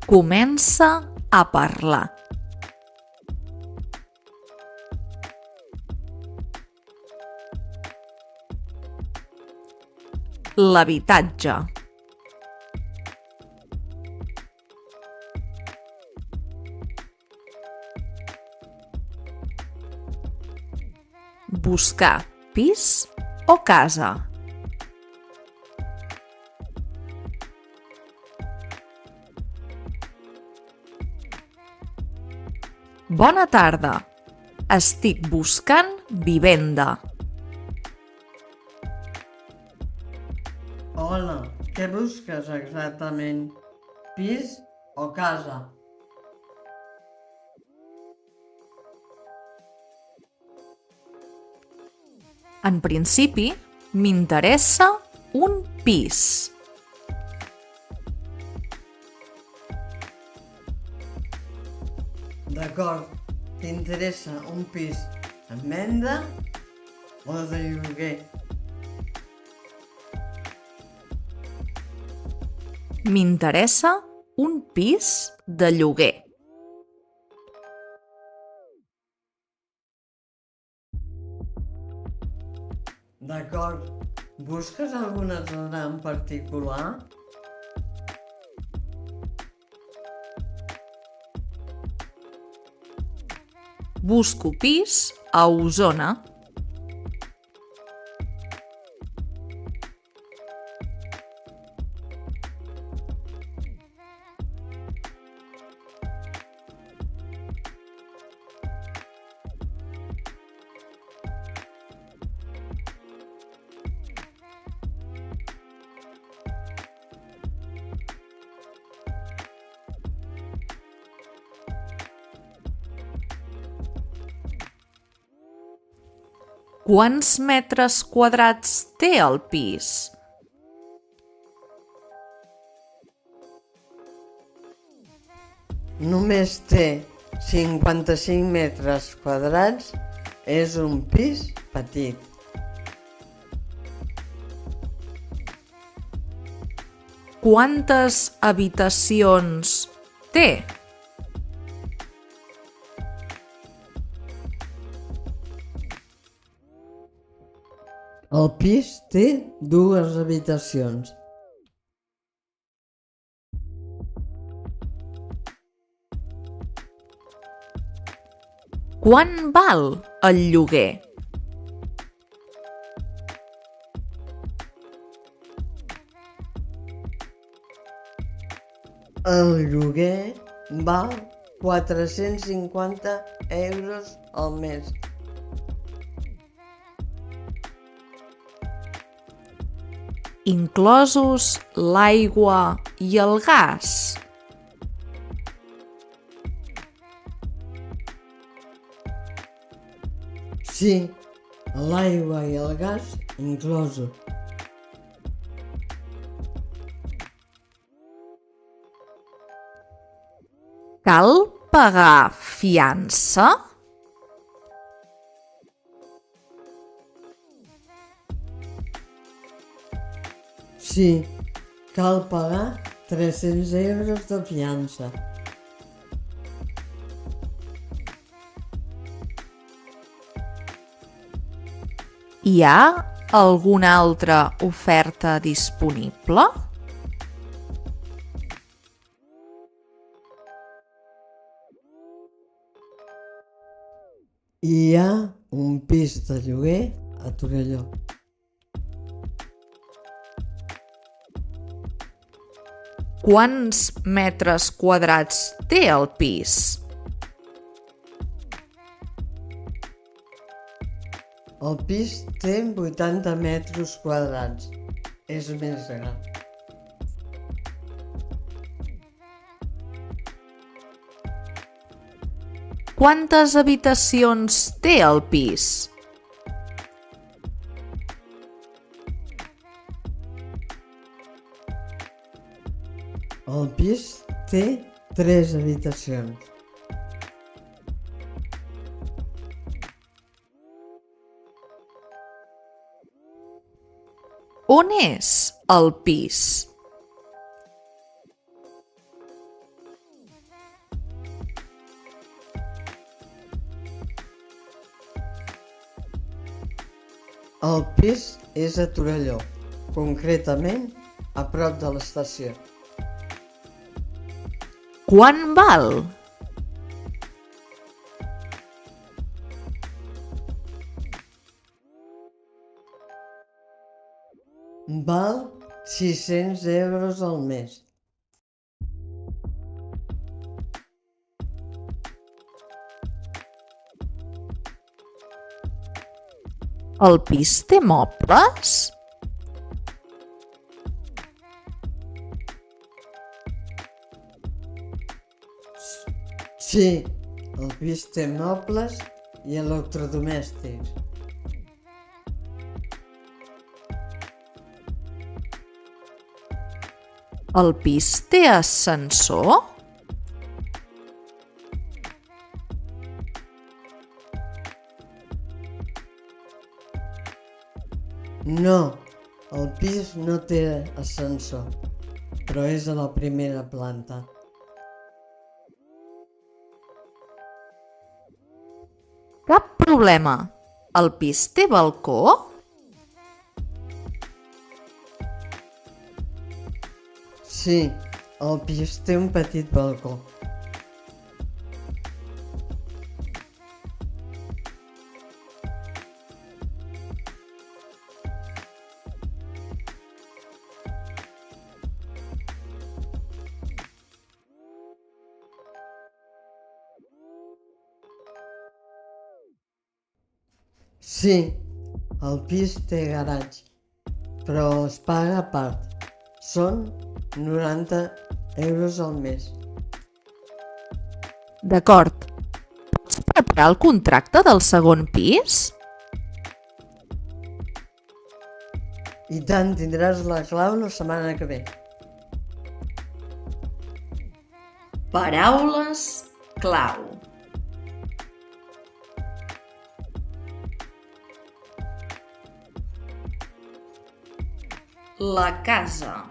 Comença a parlar. L'habitatge. Buscar pis o casa. Bona tarda. Estic buscant vivenda. Hola, què busques exactament? Pis o casa? En principi, m'interessa un pis. D'acord, t'interessa un pis en venda o de lloguer? M'interessa un pis de lloguer. D'acord, busques alguna zona en particular? Busco pis a Osona. Quants metres quadrats té el pis? Només té 55 metres quadrats, és un pis petit. Quantes habitacions té? El pis té 2 habitacions. Quant val el lloguer? El lloguer val 450 euros al mes. Inclosos l'aigua i el gas? Sí, l'aigua i el gas inclosos. Cal pagar fiança? Sí, cal pagar 300 euros de fiança. Hi ha alguna altra oferta disponible? Hi ha un pis de lloguer a Torelló. Quants metres quadrats té el pis? El pis té 80 metres quadrats. És més gran. Quantes habitacions té el pis? El pis té 3 habitacions. On és el pis? El pis és a Torelló, concretament a prop de l'estació. Quant val? Val 600 euros al mes. El pis té mobles? Sí, el pis té mobles i electrodomèstics. El pis té ascensor? No, el pis no té ascensor, però és a la primera planta. Cap problema. El pis té balcó? Sí, el pis té un petit balcó. Sí, el pis té garatge, però es paga a part. Són 90 euros al mes. D'acord. Pots preparar el contracte del segon pis? I tant, tindràs la clau la setmana que ve. Paraules clau. La casa.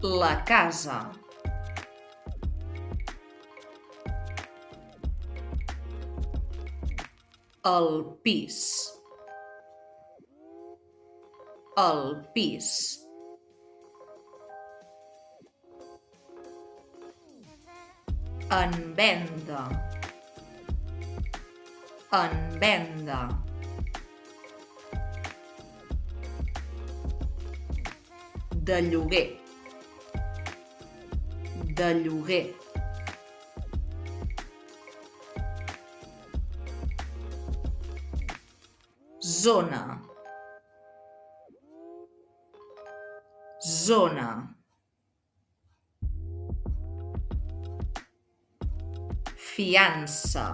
La casa. El pis. El pis. En venda. En venda. De lloguer. De lloguer. Zona. Zona. Fiança.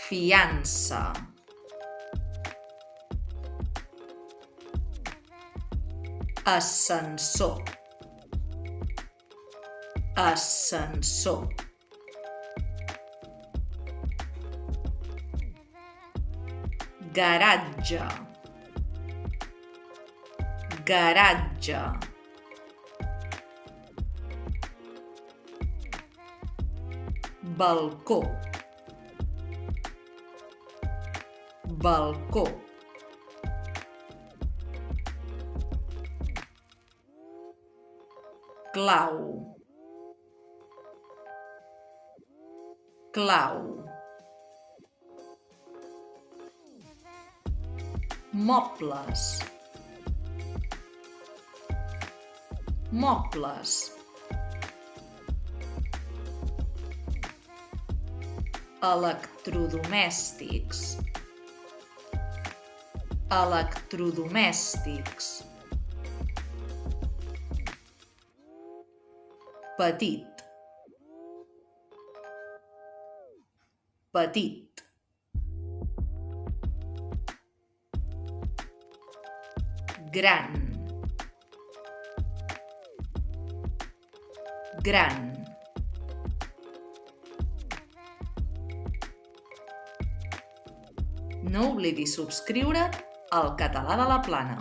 Fiança. Ascensor. Ascensor. Garatge. Garatge. Balcó. Balcó. Clau. Clau. Mobles. Mobles. Electrodomèstics. Electrodomèstics. Petit. Petit. Gran. Gran. No oblidis subscriure't al Català de la Plana.